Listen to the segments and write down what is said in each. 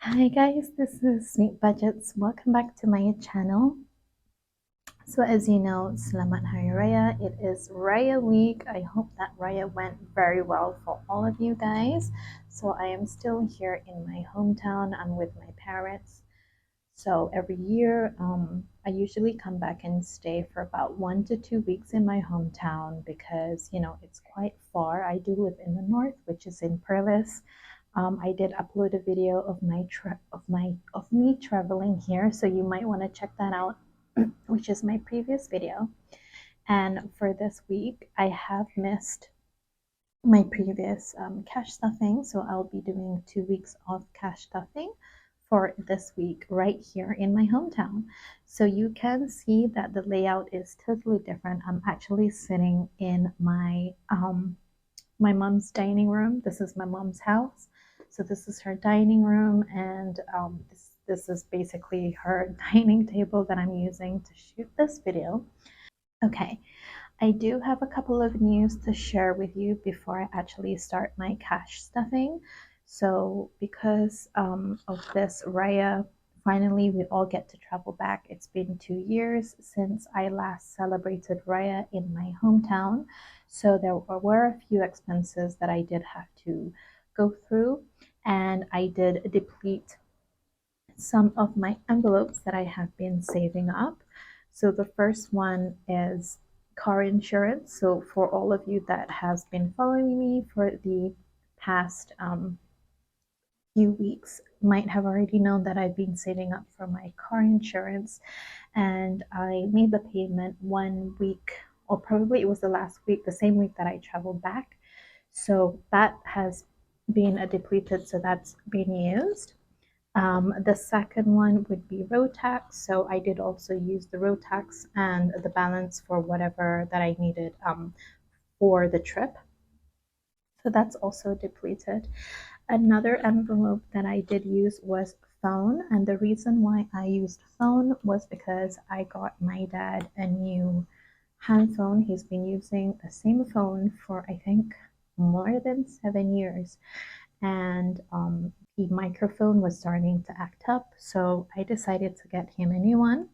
Hi guys, this is Sweet Budgets. Welcome back to my channel. So as you know, Selamat Hari Raya. It is Raya week. I hope that Raya went very well for all of you guys. So I am still here in my hometown. I'm with my parents. So every year, I usually come back and stay for about 1 to 2 weeks in my hometown because it's quite far. I do live in the north, which is in Perlis. I did upload a video of me traveling here, so you might want to check that out, which is my previous video. And for this week, I have missed my previous cash stuffing, so I'll be doing 2 weeks of cash stuffing for this week right here in my hometown. So you can see that the layout is totally different. I'm actually sitting in my mom's dining room. This is my mom's house. So this is her dining room, and this is basically her dining table that I'm using to shoot this video. Okay, I do have a couple of news to share with you before I actually start my cash stuffing. So because of this Raya, finally we all get to travel back. It's been 2 years since I last celebrated Raya in my hometown. So there were a few expenses that I did have to go through, and I did deplete some of my envelopes that I have been saving up. So the first one is car insurance. So for all of you that has been following me for the past few weeks, might have already known that I've been saving up for my car insurance, and I made the payment 1 week, or probably it was the last week, the same week that I traveled back. So that has been depleted, so that's been used. The second one would be road tax. So I did also use the road tax and the balance for whatever that I needed for the trip. So that's also depleted. Another envelope that I did use was phone. And the reason why I used phone was because I got my dad a new hand phone. He's been using the same phone for, I think, more than 7 years. And the microphone was starting to act up, so I decided to get him a new one.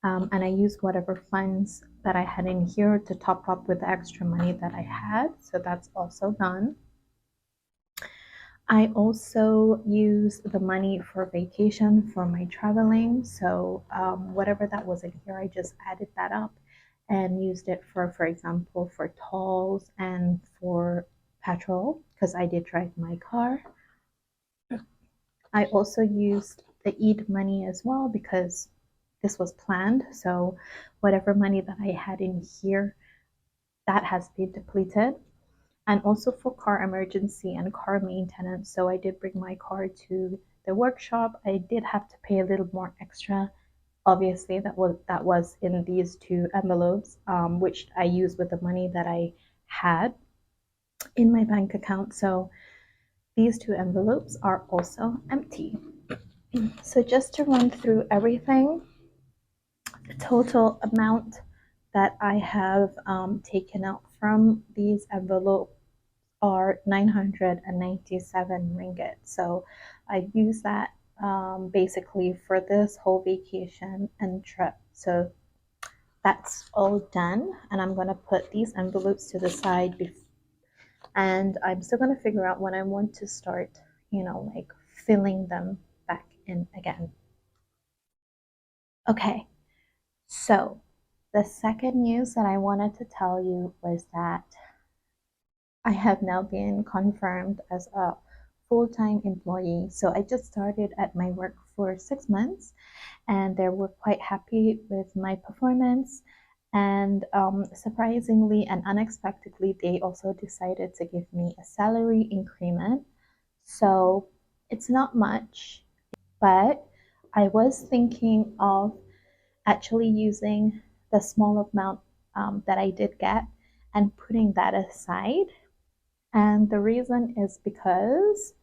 And I used whatever funds that I had in here to top up with the extra money that I had, so that's also done. I also used the money for vacation for my traveling, so whatever that was in here, I just added that up and used it for example, for tolls and for petrol, because I did drive my car. I also used the Eid money as well because this was planned. So whatever money that I had in here, that has been depleted. And also for car emergency and car maintenance. So I did bring my car to the workshop. I did have to pay a little more extra. Obviously, that was in these two envelopes, which I used with the money that I had in my bank account. So these two envelopes are also empty. So just to run through everything, the total amount that I have taken out from these envelopes are 997 ringgit. So I use that basically for this whole vacation and trip. So that's all done, and I'm going to put these envelopes to the side, and I'm still going to figure out when I want to start, like filling them back in again. Okay, so the second news that I wanted to tell you was that I have now been confirmed as a full-time employee. So I just started at my work for 6 months, and they were quite happy with my performance. And surprisingly and unexpectedly, they also decided to give me a salary increment. So it's not much, but I was thinking of actually using the small amount that I did get and putting that aside. And the reason is because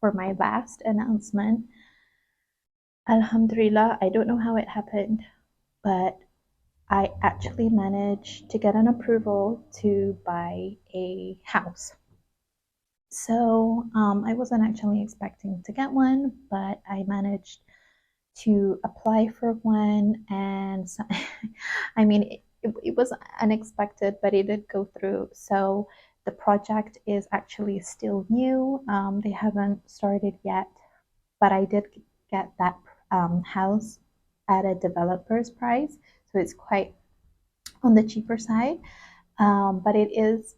for my last announcement, Alhamdulillah, I don't know how it happened, but I actually managed to get an approval to buy a house. So I wasn't actually expecting to get one, but I managed to apply for one, and so, I mean, it was unexpected, but it did go through. So the project is actually still new. They haven't started yet, but I did get that house at a developer's price, so it's quite on the cheaper side. But it is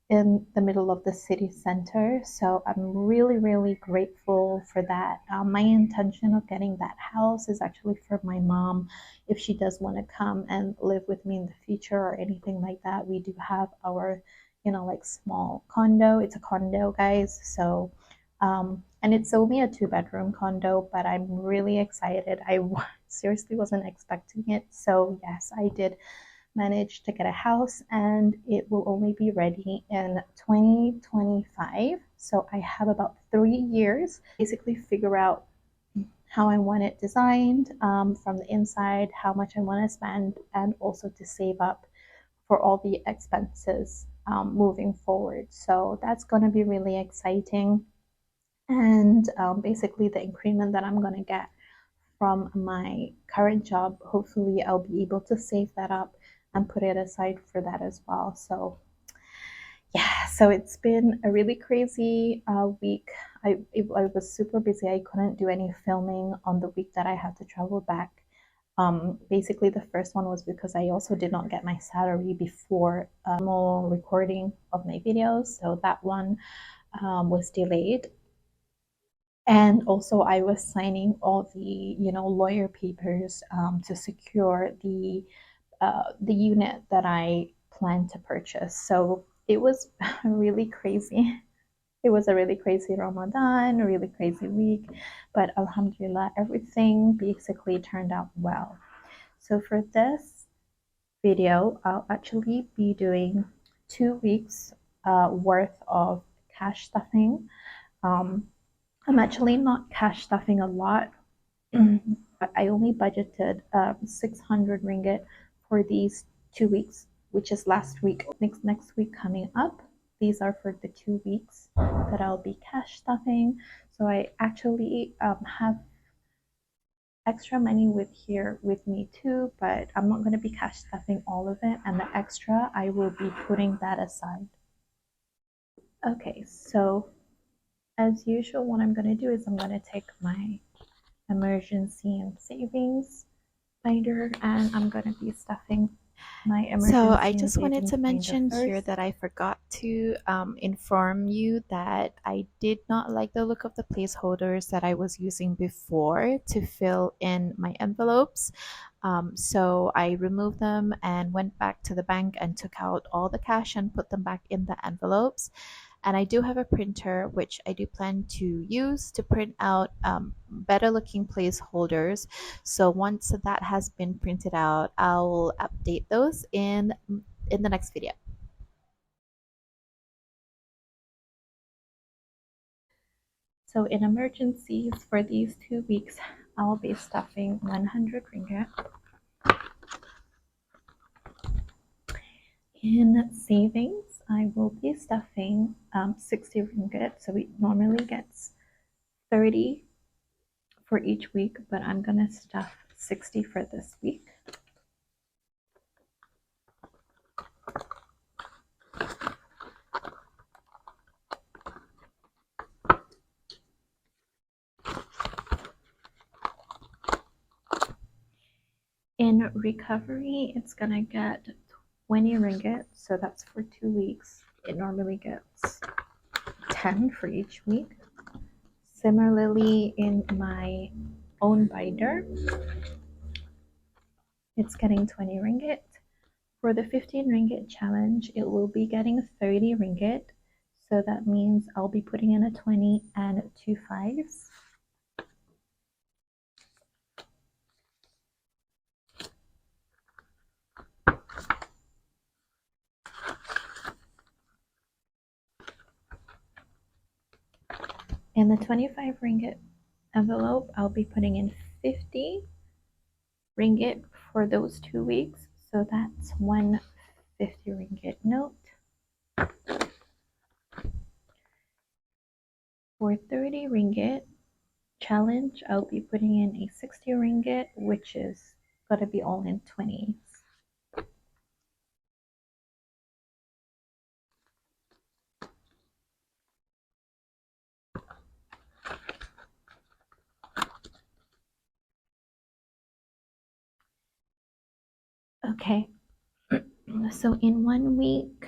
in the middle of the city center, so I'm really, really grateful for that. My intention of getting that house is actually for my mom if she does want to come and live with me in the future or anything like that. We do have our, like small condo. It's a condo, guys. So, and it's only a two-bedroom condo, but I'm really excited. I seriously wasn't expecting it. So, yes, I did managed to get a house, and it will only be ready in 2025. So I have about 3 years basically figure out how I want it designed, from the inside, how much I want to spend, and also to save up for all the expenses moving forward. So that's going to be really exciting. And basically, the increment that I'm going to get from my current job, hopefully I'll be able to save that up and put it aside for that as well. So yeah, so it's been a really crazy week. I was super busy. I couldn't do any filming on the week that I had to travel back. Basically, the first one was because I also did not get my salary before normal recording of my videos, so that one was delayed. And also, I was signing all the lawyer papers to secure the unit that I planned to purchase. So it was really crazy. It was a really crazy Ramadan, a really crazy week, but Alhamdulillah, everything basically turned out well. So for this video, I'll actually be doing 2 weeks worth of cash stuffing. I'm actually not cash stuffing a lot. I only budgeted 600 ringgit for these 2 weeks, which is last week, next week coming up. These are for the 2 weeks that I'll be cash stuffing. So I actually have extra money with me too, but I'm not going to be cash stuffing all of it, and the extra I will be putting that aside. Okay, so as usual, what I'm going to do is I'm going to take my emergency and savings binder, and I'm going to be stuffing my emergency. So I and just wanted savings to binder mention here first. that I forgot to inform you that I did not like the look of the placeholders that I was using before to fill in my envelopes. So I removed them and went back to the bank and took out all the cash and put them back in the envelopes. And I do have a printer, which I do plan to use to print out better looking placeholders. So once that has been printed out, I'll update those in the next video. So in emergencies for these 2 weeks, I'll be stuffing 100 ringgit. In savings, I will be stuffing 60 ringgit. So it normally gets 30 for each week, but I'm gonna stuff 60 for this week. In recovery, it's gonna get 20 ringgit, so that's for 2 weeks. It normally gets 10 for each week. Similarly, in my own binder, it's getting 20 ringgit. For the 15 ringgit challenge, it will be getting 30 ringgit. So that means I'll be putting in a 20 and 2 5s. In the 25 ringgit envelope, I'll be putting in 50 ringgit for those 2 weeks. So that's one 50 ringgit note. For 30 ringgit challenge, I'll be putting in a 60 ringgit, which is gonna be all in 20s. Okay, so in 1 week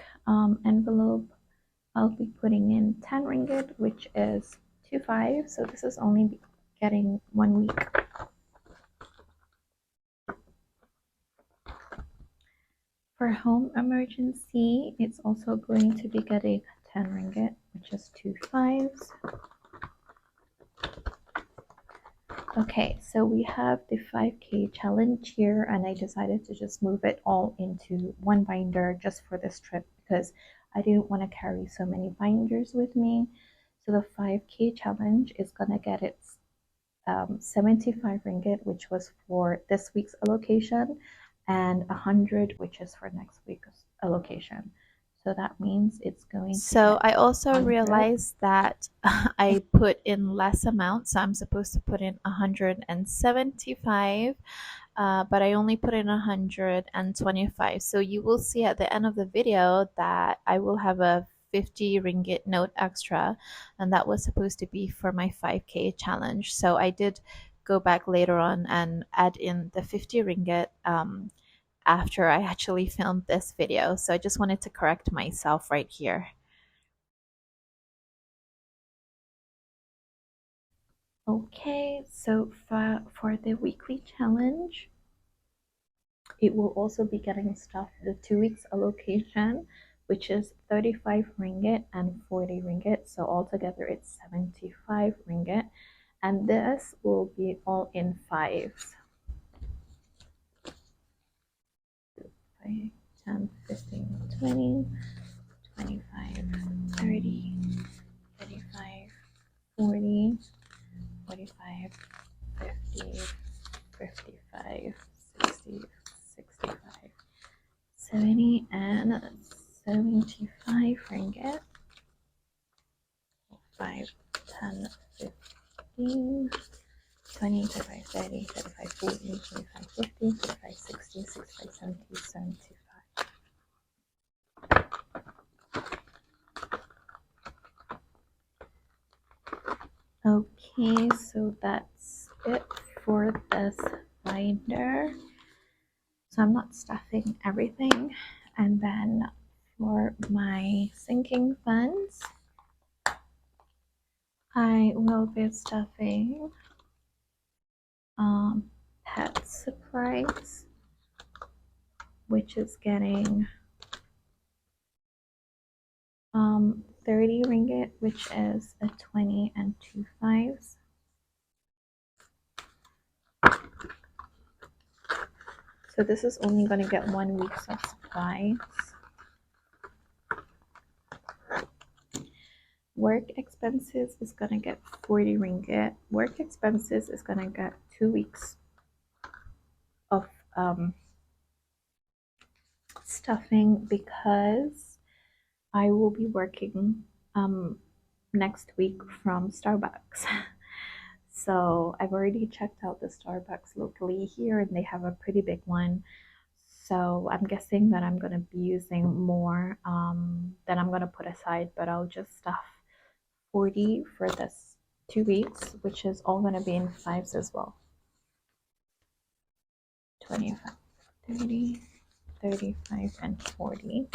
envelope, I'll be putting in 10 ringgit, which is 25. So this is only getting 1 week. For home emergency, it's also going to be getting 10 ringgit, which is 2 5s. Okay, so we have the 5K challenge here, and I decided to just move it all into one binder just for this trip because I didn't want to carry so many binders with me. So the 5K challenge is gonna get its 75 ringgit, which was for this week's allocation, and 100, which is for next week's allocation. So that means it's going to So get I also 100. realized that I put in less amount, so I'm supposed to put in 175, but I only put in 125. So you will see at the end of the video that I will have a 50 ringgit note extra, and that was supposed to be for my 5K challenge. So I did go back later on and add in the 50 ringgit after I actually filmed this video. So I just wanted to correct myself right here. Okay, so for the weekly challenge, it will also be getting stuff the 2 weeks allocation, which is 35 ringgit and 40 ringgit. So altogether it's 75 ringgit. And this will be all in fives. 5, 10, 15, 20, 25, 30, 35, 40, 45, 50, 55, 60, 65, 70, and 75 ringgit. 5, 10, 15, 20, 25, 30, 35, 40, 25, 50, 55, 60, 65, 70, 75. Okay, so that's it for this binder. So I'm not stuffing everything. And then for my sinking funds, I will be stuffing pet supplies, which is getting 30 ringgit, which is a 20 and 2 5s. So this is only going to get 1 week's of supplies. Work expenses is going to get 40 ringgit. Work expenses is going to get 2 weeks of stuffing because I will be working next week from Starbucks. So I've already checked out the Starbucks locally here, and they have a pretty big one. So I'm guessing that I'm going to be using more than I'm going to put aside, but I'll just stuff 40 for this 2 weeks, which is all going to be in fives as well. 25, 30, 35, and 40.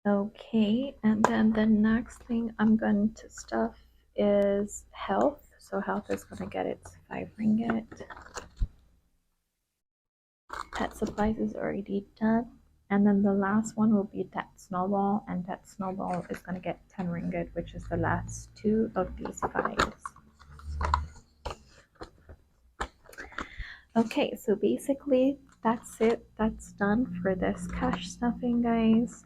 Okay, and then the next thing I'm going to stuff is health. So health is going to get its 5 ringgit. Pet supplies is already done. And then the last one will be that snowball, and that snowball is going to get 10 ringgit, which is the last 2 of these 5s. Okay, so basically that's it. That's done for this cash stuffing, guys.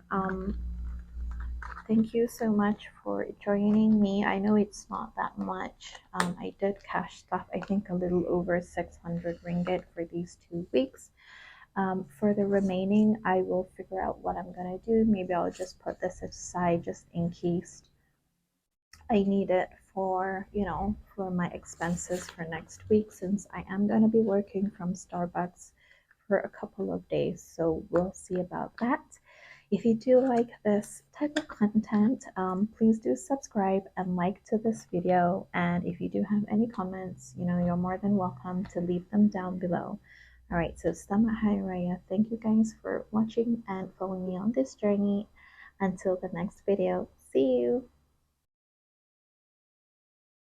Thank you so much for joining me. I know it's not that much. I did cash stuff, I think a little over 600 ringgit for these 2 weeks. For the remaining, I will figure out what I'm gonna do. Maybe I'll just put this aside just in case I need it for, for my expenses for next week, since I am gonna be working from Starbucks for a couple of days. So we'll see about that. If you do like this type of content, please do subscribe and like to this video. And if you do have any comments, you're more than welcome to leave them down below. All right, so Selamat Hari Raya. Thank you guys for watching and following me on this journey. Until the next video, see you.